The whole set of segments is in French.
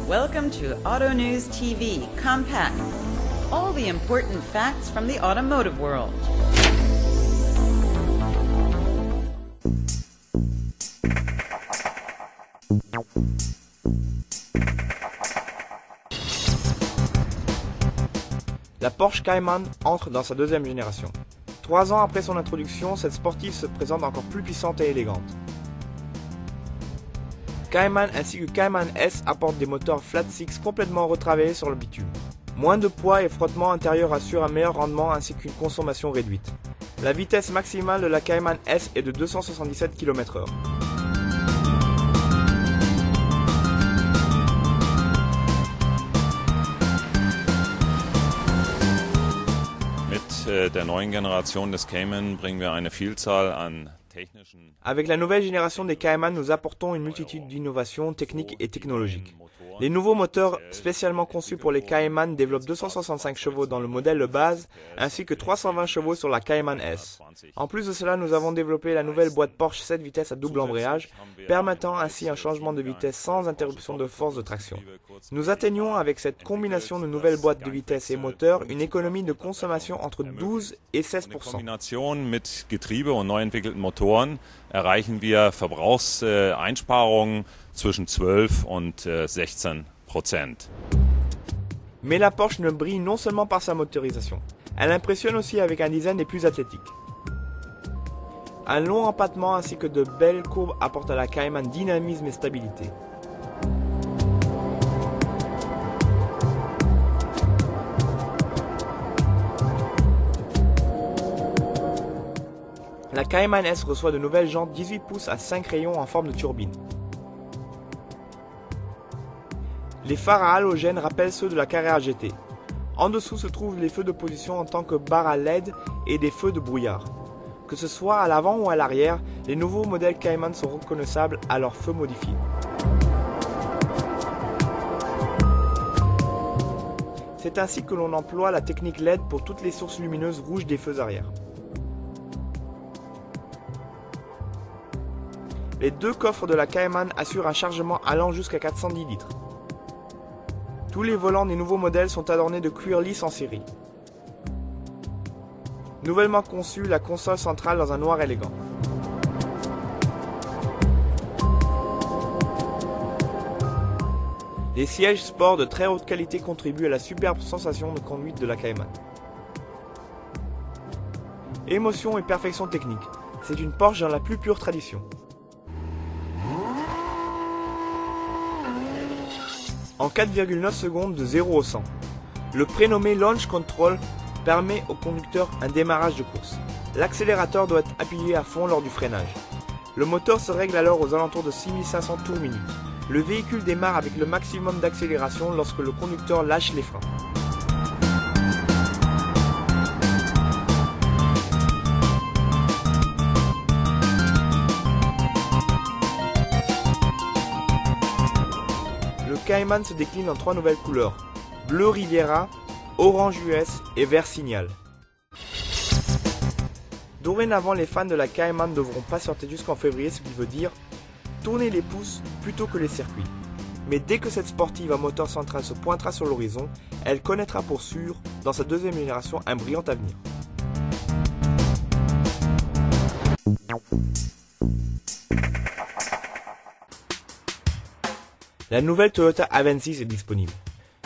Welcome to Auto News TV Compact. All the important facts from the automotive world. La Porsche Cayman entre dans sa deuxième génération. 3 ans après son introduction, cette sportive se présente encore plus puissante et élégante. Cayman ainsi que Cayman S apportent des moteurs flat six complètement retravaillés sur le bitume. Moins de poids et frottement intérieur assurent un meilleur rendement ainsi qu'une consommation réduite. La vitesse maximale de la Cayman S est de 277 km/h. Mit der neuen Generation des Cayman bringen wir eine Vielzahl an technischen. Avec la nouvelle génération des Cayman, nous apportons une multitude d'innovations techniques et technologiques. Les nouveaux moteurs spécialement conçus pour les Cayman développent 265 chevaux dans le modèle de base, ainsi que 320 chevaux sur la Cayman S. En plus de cela, nous avons développé la nouvelle boîte Porsche 7 vitesses à double embrayage, permettant ainsi un changement de vitesse sans interruption de force de traction. Nous atteignons avec cette combinaison de nouvelles boîtes de vitesse et moteurs une économie de consommation entre 12 et 16%. In Kombination mit Getriebe und neu entwickelten Motoren erreichen wir Verbrauchseinsparungen zwischen 12 und 16%. Mais la Porsche ne brille non seulement par sa motorisation, elle impressionne aussi avec un design des plus athlétiques. Un long empattement ainsi que de belles courbes apportent à la Cayman dynamisme et stabilité. La Cayman S reçoit de nouvelles jantes 18 pouces à 5 rayons en forme de turbine. Les phares à halogène rappellent ceux de la Carrera GT. En dessous se trouvent les feux de position en tant que barres à LED et des feux de brouillard. Que ce soit à l'avant ou à l'arrière, les nouveaux modèles Cayman sont reconnaissables à leurs feux modifiés. C'est ainsi que l'on emploie la technique LED pour toutes les sources lumineuses rouges des feux arrière. Les deux coffres de la Cayman assurent un chargement allant jusqu'à 410 litres. Tous les volants des nouveaux modèles sont adornés de cuir lisse en série. Nouvellement conçue, la console centrale dans un noir élégant. Les sièges sport de très haute qualité contribuent à la superbe sensation de conduite de la Cayman. Émotion et perfection technique, c'est une Porsche dans la plus pure tradition. En 4,9 secondes de 0 au 100. Le prénommé Launch Control permet au conducteur un démarrage de course. L'accélérateur doit être appuyé à fond lors du freinage. Le moteur se règle alors aux alentours de 6500 tours minute. Le véhicule démarre avec le maximum d'accélération lorsque le conducteur lâche les freins. Le Cayman se décline en 3 nouvelles couleurs, bleu Riviera, orange US et vert signal. Dorénavant, les fans de la Cayman devront patienter jusqu'en février, ce qui veut dire tourner les pouces plutôt que les circuits. Mais dès que cette sportive à moteur central se pointera sur l'horizon, elle connaîtra pour sûr, dans sa deuxième génération, un brillant avenir. La nouvelle Toyota Avensis est disponible.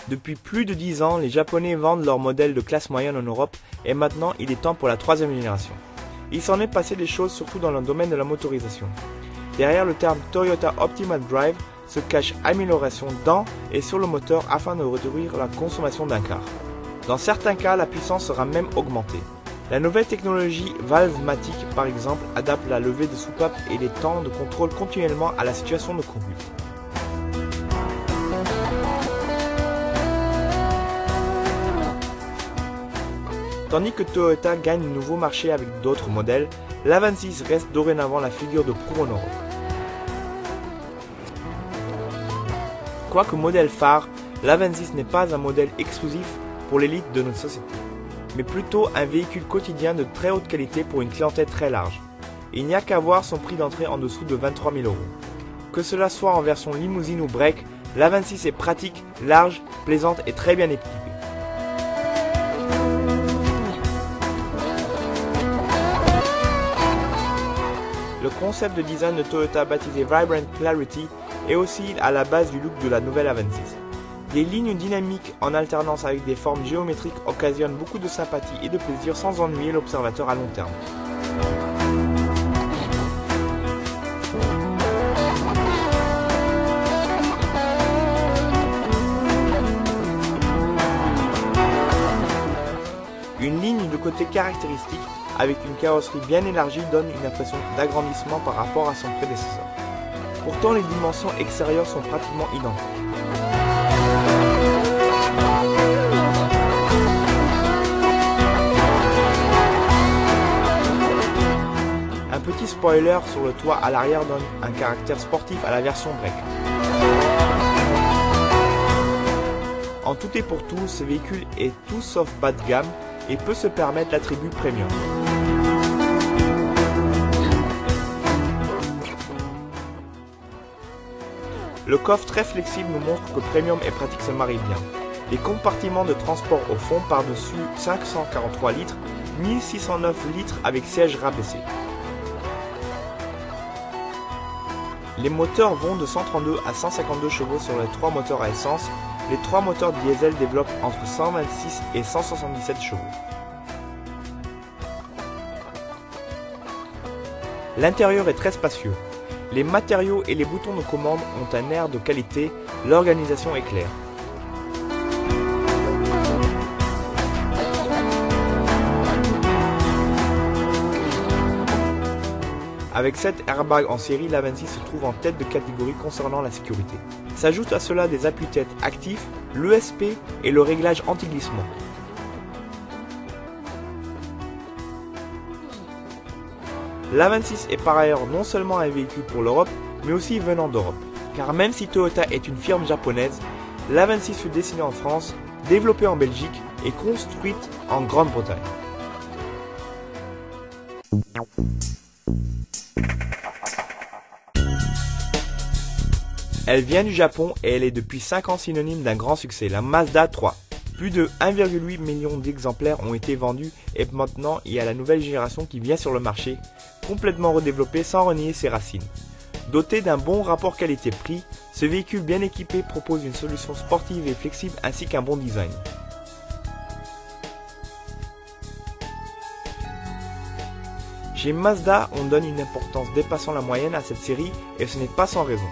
Depuis plus de 10 ans, les Japonais vendent leurs modèles de classe moyenne en Europe et maintenant il est temps pour la troisième génération. Il s'en est passé des choses surtout dans le domaine de la motorisation. Derrière le terme Toyota Optimal Drive se cache amélioration dans et sur le moteur afin de réduire la consommation d'un quart. Dans certains cas, la puissance sera même augmentée. La nouvelle technologie Valvematic par exemple adapte la levée de soupape et les temps de contrôle continuellement à la situation de conduite. Tandis que Toyota gagne de nouveaux marchés avec d'autres modèles, l'Avensis reste dorénavant la figure de proue en Europe. Quoique modèle phare, l'Avensis n'est pas un modèle exclusif pour l'élite de notre société, mais plutôt un véhicule quotidien de très haute qualité pour une clientèle très large. Il n'y a qu'à voir son prix d'entrée en dessous de 23 000 €. Que cela soit en version limousine ou break, l'A26 est pratique, large, plaisante et très bien équipée. Le concept de design de Toyota baptisé Vibrant Clarity est aussi à la base du look de la nouvelle A26. Des lignes dynamiques en alternance avec des formes géométriques occasionnent beaucoup de sympathie et de plaisir sans ennuyer l'observateur à long terme. Une ligne de côté caractéristique avec une carrosserie bien élargie donne une impression d'agrandissement par rapport à son prédécesseur. Pourtant, les dimensions extérieures sont pratiquement identiques. Un petit spoiler sur le toit à l'arrière donne un caractère sportif à la version break. En tout et pour tout, ce véhicule est tout sauf bas de gamme et peut se permettre l'attribut premium. Le coffre très flexible nous montre que premium et pratique se marient bien. Les compartiments de transport au fond par-dessus 543 litres, 1609 litres avec siège rabaissé. Les moteurs vont de 132 à 152 chevaux sur les 3 moteurs à essence. Les 3 moteurs diesel développent entre 126 et 177 chevaux. L'intérieur est très spacieux. Les matériaux et les boutons de commande ont un air de qualité, l'organisation est claire. Avec 7 airbags en série, l'A26 se trouve en tête de catégorie concernant la sécurité. S'ajoutent à cela des appuis-têtes actifs, l'ESP et le réglage anti-glissement. L'A26 est par ailleurs non seulement un véhicule pour l'Europe, mais aussi venant d'Europe. Car même si Toyota est une firme japonaise, l'A26 fut dessinée en France, développée en Belgique et construite en Grande-Bretagne. Elle vient du Japon et elle est depuis 5 ans synonyme d'un grand succès, la Mazda 3. Plus de 1,8 million d'exemplaires ont été vendus et maintenant il y a la nouvelle génération qui vient sur le marché, complètement redéveloppée sans renier ses racines. Doté d'un bon rapport qualité-prix, ce véhicule bien équipé propose une solution sportive et flexible ainsi qu'un bon design. Chez Mazda, on donne une importance dépassant la moyenne à cette série et ce n'est pas sans raison.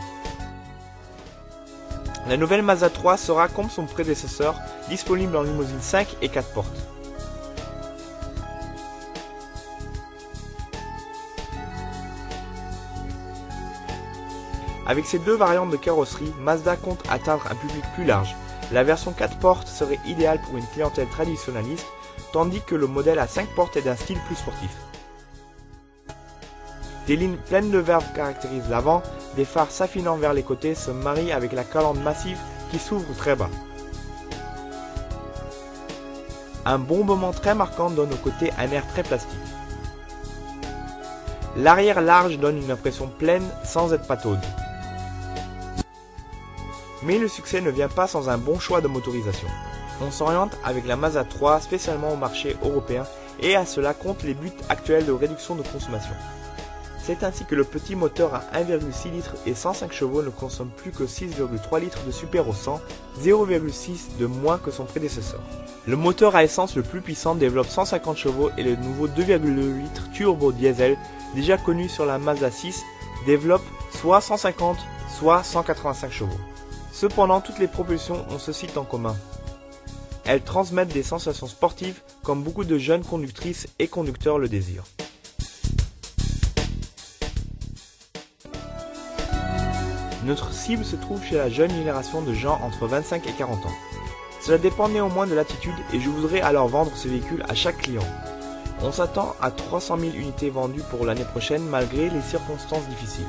La nouvelle Mazda 3 sera, comme son prédécesseur, disponible en limousine 5 et 4 portes. Avec ces deux variantes de carrosserie, Mazda compte atteindre un public plus large. La version 4 portes serait idéale pour une clientèle traditionnaliste, tandis que le modèle à 5 portes est d'un style plus sportif. Des lignes pleines de verve caractérisent l'avant, des phares s'affinant vers les côtés se marient avec la calandre massive qui s'ouvre très bas. Un bombement très marquant donne au côté un air très plastique. L'arrière large donne une impression pleine sans être pataude. Mais le succès ne vient pas sans un bon choix de motorisation. On s'oriente avec la Mazda 3 spécialement au marché européen et à cela compte les buts actuels de réduction de consommation. C'est ainsi que le petit moteur à 1,6 litres et 105 chevaux ne consomme plus que 6,3 litres de super au 100, 0,6 de moins que son prédécesseur. Le moteur à essence le plus puissant développe 150 chevaux et le nouveau 2,2 litres turbo diesel, déjà connu sur la Mazda 6, développe soit 150, soit 185 chevaux. Cependant, toutes les propulsions ont ceci en commun. Elles transmettent des sensations sportives comme beaucoup de jeunes conductrices et conducteurs le désirent. Notre cible se trouve chez la jeune génération de gens entre 25 et 40 ans. Cela dépend néanmoins de l'attitude et je voudrais alors vendre ce véhicule à chaque client. On s'attend à 300 000 unités vendues pour l'année prochaine malgré les circonstances difficiles.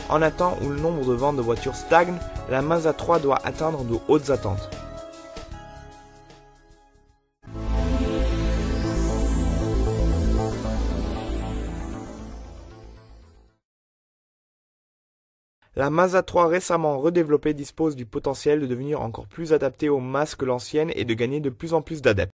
En un temps où le nombre de ventes de voitures stagne, la Mazda 3 doit atteindre de hautes attentes. La Mazda 3 récemment redéveloppée dispose du potentiel de devenir encore plus adaptée aux masses que l'ancienne et de gagner de plus en plus d'adeptes.